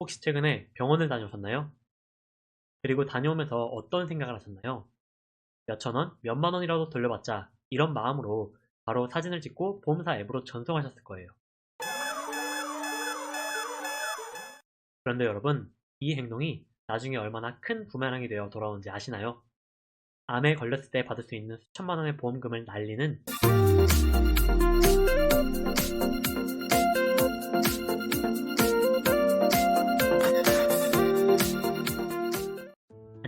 혹시 최근에 병원을 다녀오셨나요? 그리고 다녀오면서 어떤 생각을 하셨나요? 몇천 원, 몇만 원이라도 돌려받자 이런 마음으로 바로 사진을 찍고 보험사 앱으로 전송하셨을 거예요. 그런데 여러분, 이 행동이 나중에 얼마나 큰 부메랑이 되어 돌아오는지 아시나요? 암에 걸렸을 때 받을 수 있는 수천만 원의 보험금을 날리는.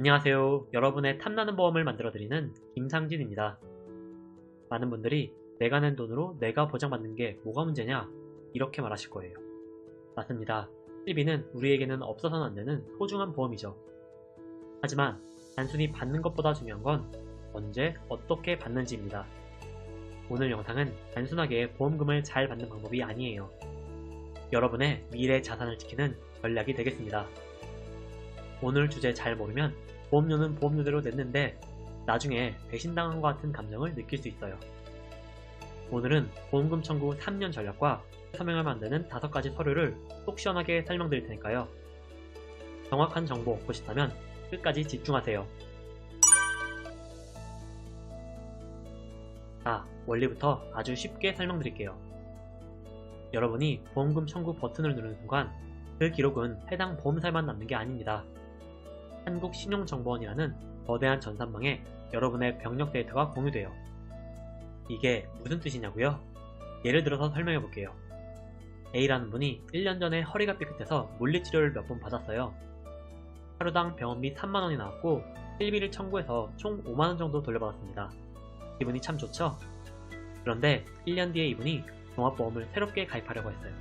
안녕하세요. 여러분의 탐나는 보험을 만들어드리는 김상진입니다. 많은 분들이 내가 낸 돈으로 내가 보장받는 게 뭐가 문제냐 이렇게 말하실 거예요. 맞습니다. 실비는 우리에게는 없어서는 안 되는 소중한 보험이죠. 하지만 단순히 받는 것보다 중요한 건 언제 어떻게 받는지입니다. 오늘 영상은 단순하게 보험금을 잘 받는 방법이 아니에요. 여러분의 미래 자산을 지키는 전략이 되겠습니다. 오늘 주제 잘 모르면 보험료는 보험료대로 냈는데 나중에 배신당한 것 같은 감정을 느낄 수 있어요. 오늘은 보험금 청구 3년 전략과 서명하면 안 되는 5가지 서류를 속 시원하게 설명드릴 테니까요. 정확한 정보 얻고 싶다면 끝까지 집중하세요. 자, 원리부터 아주 쉽게 설명드릴게요. 여러분이 보험금 청구 버튼을 누르는 순간 그 기록은 해당 보험사에만 남는 게 아닙니다. 한국신용정보원이라는 거대한 전산망에 여러분의 병력 데이터가 공유돼요. 이게 무슨 뜻이냐고요? 예를 들어서 설명해 볼게요. A라는 분이 1년 전에 허리가 삐끗해서 물리치료를 몇 번 받았어요. 하루당 병원비 3만원이 나왔고 실비를 청구해서 총 5만원 정도 돌려받았습니다. 기분이 참 좋죠? 그런데 1년 뒤에 이분이 종합보험을 새롭게 가입하려고 했어요.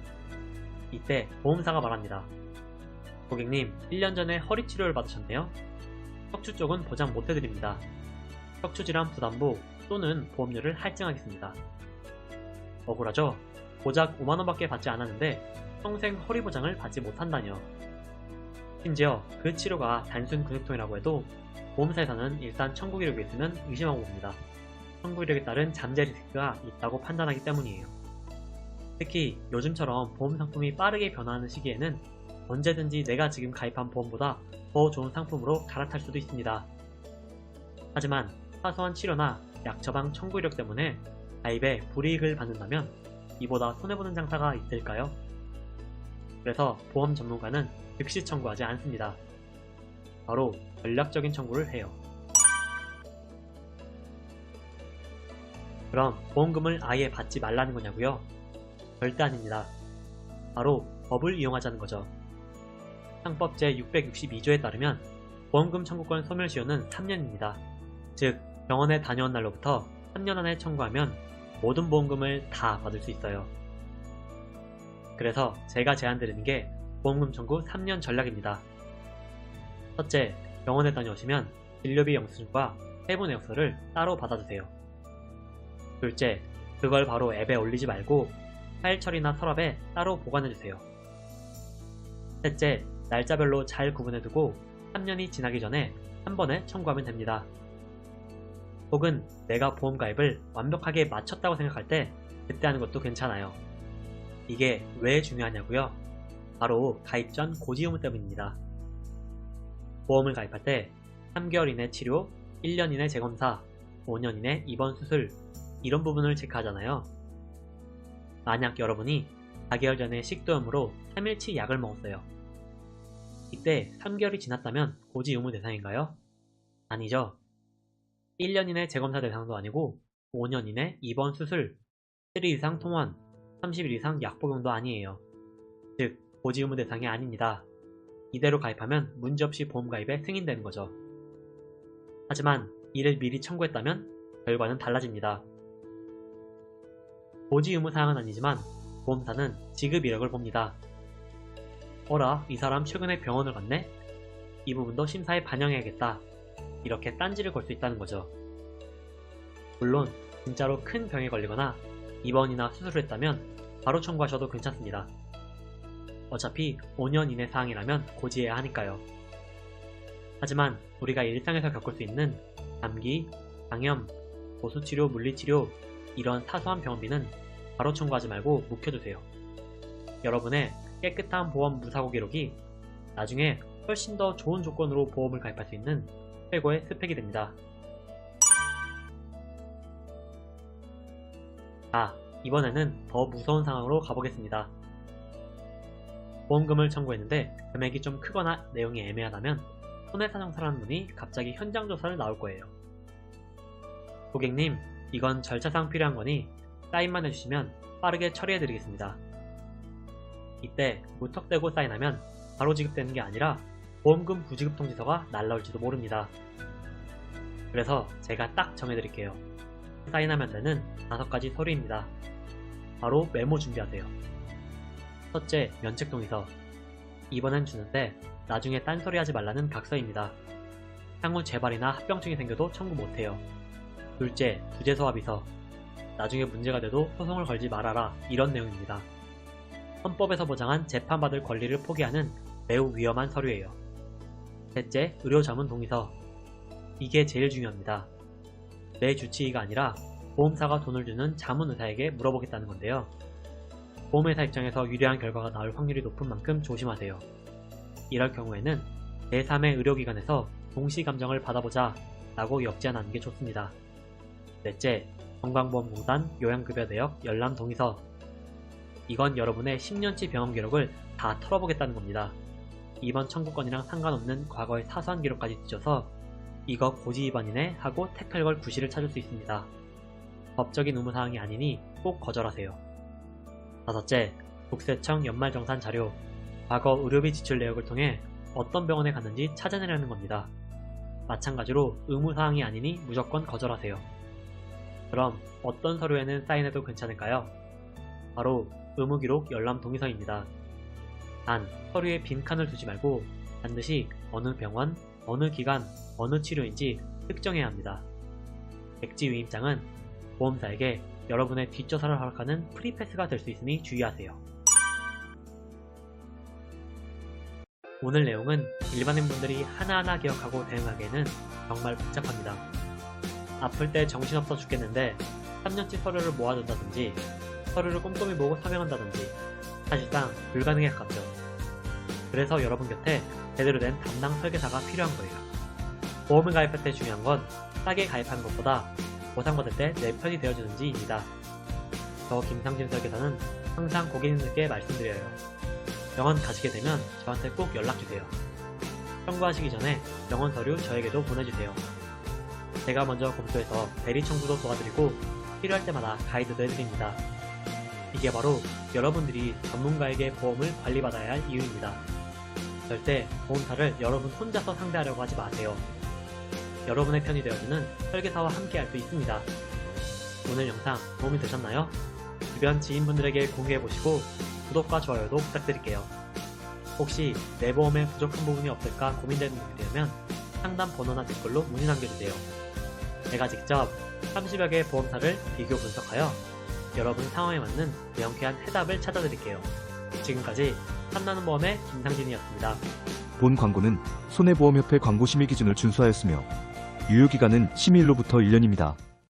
이때 보험사가 말합니다. 고객님, 1년 전에 허리 치료를 받으셨네요? 척추 쪽은 보장 못해드립니다. 척추질환 부담보 또는 보험료를 할증하겠습니다. 억울하죠? 고작 5만원밖에 받지 않았는데 평생 허리 보장을 받지 못한다뇨. 심지어 그 치료가 단순 근육통이라고 해도 보험사에서는 일단 청구 기록이 있으면 의심하고 봅니다. 청구 기록에 따른 잠재 리스크가 있다고 판단하기 때문이에요. 특히 요즘처럼 보험 상품이 빠르게 변화하는 시기에는 언제든지 내가 지금 가입한 보험보다 더 좋은 상품으로 갈아탈 수도 있습니다. 하지만 사소한 치료나 약 처방 청구 이력 때문에 가입에 불이익을 받는다면 이보다 손해보는 장사가 있을까요? 그래서 보험 전문가는 즉시 청구하지 않습니다. 바로 전략적인 청구를 해요. 그럼 보험금을 아예 받지 말라는 거냐고요? 절대 아닙니다. 바로 법을 이용하자는 거죠. 상법 제662조에 따르면 보험금 청구권 소멸시효는 3년입니다. 즉 병원에 다녀온 날로부터 3년 안에 청구하면 모든 보험금을 다 받을 수 있어요. 그래서 제가 제안드리는 게 보험금 청구 3년 전략입니다. 첫째, 병원에 다녀오시면 진료비 영수증과 세부 내역서를 따로 받아주세요. 둘째, 그걸 바로 앱에 올리지 말고 파일 처리나 서랍에 따로 보관해주세요. 셋째, 날짜별로 잘 구분해두고 3년이 지나기 전에 한 번에 청구하면 됩니다. 혹은 내가 보험 가입을 완벽하게 마쳤다고 생각할 때 그때 하는 것도 괜찮아요. 이게 왜 중요하냐고요? 바로 가입 전 고지 의무 때문입니다. 보험을 가입할 때 3개월 이내 치료, 1년 이내 재검사, 5년 이내 입원 수술 이런 부분을 체크하잖아요. 만약 여러분이 4개월 전에 식도염으로 3일치 약을 먹었어요. 이때 3개월이 지났다면 고지 의무 대상인가요? 아니죠. 1년 이내 재검사 대상도 아니고 5년 이내 입원 수술, 7일 이상 통원, 30일 이상 약 복용도 아니에요. 즉 고지 의무 대상이 아닙니다. 이대로 가입하면 문제없이 보험 가입에 승인되는 거죠. 하지만 이를 미리 청구했다면 결과는 달라집니다. 고지 의무 사항은 아니지만 보험사는 지급 이력을 봅니다. 어라, 이 사람 최근에 병원을 갔네? 이 부분도 심사에 반영해야겠다. 이렇게 딴지를 걸 수 있다는 거죠. 물론 진짜로 큰 병에 걸리거나 입원이나 수술을 했다면 바로 청구하셔도 괜찮습니다. 어차피 5년 이내 사항이라면 고지해야 하니까요. 하지만 우리가 일상에서 겪을 수 있는 감기, 장염, 보수치료, 물리치료 이런 사소한 병원비는 바로 청구하지 말고 묵혀두세요. 여러분의 깨끗한 보험 무사고 기록이 나중에 훨씬 더 좋은 조건으로 보험을 가입할 수 있는 최고의 스펙이 됩니다. 자, 이번에는 더 무서운 상황으로 가보겠습니다. 보험금을 청구했는데 금액이 좀 크거나 내용이 애매하다면 손해사정사라는 분이 갑자기 현장 조사를 나올 거예요. 고객님, 이건 절차상 필요한 거니 사인만 해주시면 빠르게 처리해드리겠습니다. 이때 무턱대고 사인하면 바로 지급되는 게 아니라 보험금 부지급 통지서가 날라올지도 모릅니다. 그래서 제가 딱 정해드릴게요. 사인하면 되는 5가지 서류입니다. 바로 메모 준비하세요. 첫째, 면책동의서. 이번엔 주는데 나중에 딴소리 하지 말라는 각서입니다. 향후 재발이나 합병증이 생겨도 청구 못해요. 둘째, 부재소합의서. 나중에 문제가 돼도 소송을 걸지 말아라, 이런 내용입니다. 헌법에서 보장한 재판받을 권리를 포기하는 매우 위험한 서류예요. 셋째, 의료자문 동의서. 이게 제일 중요합니다. 내 주치의가 아니라 보험사가 돈을 주는 자문의사에게 물어보겠다는 건데요. 보험회사 입장에서 유리한 결과가 나올 확률이 높은 만큼 조심하세요. 이럴 경우에는 제3의 의료기관에서 동시감정을 받아보자 라고 역제안하는 게 좋습니다. 넷째, 건강보험공단 요양급여 내역 열람 동의서. 이건 여러분의 10년치 병원 기록을 다 털어보겠다는 겁니다. 이번 청구권이랑 상관없는 과거의 사소한 기록까지 뒤져서 이거 고지 위반이네 하고 태클 걸 구실을 찾을 수 있습니다. 법적인 의무사항이 아니니 꼭 거절하세요. 다섯째, 국세청 연말정산 자료. 과거 의료비 지출 내역을 통해 어떤 병원에 갔는지 찾아내려는 겁니다. 마찬가지로 의무사항이 아니니 무조건 거절하세요. 그럼 어떤 서류에는 사인해도 괜찮을까요? 바로 의무기록 열람 동의서입니다. 단, 서류에 빈칸을 두지 말고 반드시 어느 병원, 어느 기간, 어느 치료인지 특정해야 합니다. 백지 위임장은 보험사에게 여러분의 뒷조사를 허락하는 프리패스가 될 수 있으니 주의하세요. 오늘 내용은 일반인분들이 하나하나 기억하고 대응하기에는 정말 복잡합니다. 아플 때 정신없어 죽겠는데 3년치 서류를 모아둔다든지 서류를 꼼꼼히 보고 서명한다든지 사실상 불가능에 가깝죠. 그래서 여러분 곁에 제대로 된 담당 설계사가 필요한 거예요. 보험을 가입할 때 중요한 건 싸게 가입하는 것보다 보상받을 때 내 편이 되어주는지입니다. 저 김상진 설계사는 항상 고객님들께 말씀드려요. 병원 가시게 되면 저한테 꼭 연락주세요. 청구하시기 전에 병원 서류 저에게도 보내주세요. 제가 먼저 검토해서 대리 청구도 도와드리고 필요할 때마다 가이드도 해드립니다. 이게 바로 여러분들이 전문가에게 보험을 관리받아야 할 이유입니다. 절대 보험사를 여러분 혼자서 상대하려고 하지 마세요. 여러분의 편이 되어주는 설계사와 함께 할 수 있습니다. 오늘 영상 도움이 되셨나요? 주변 지인분들에게 공유해보시고 구독과 좋아요도 부탁드릴게요. 혹시 내 보험에 부족한 부분이 없을까 고민되는 분이 되면 상담 번호나 댓글로 문의 남겨주세요. 제가 직접 30여 개의 보험사를 비교 분석하여 여러분 상황에 맞는 명쾌한 해답을 찾아드릴게요. 지금까지 탐나는 보험의 김상진이었습니다. 본 광고는 손해보험협회 광고심의 기준을 준수하였으며 유효기간은 심의일로부터 1년입니다.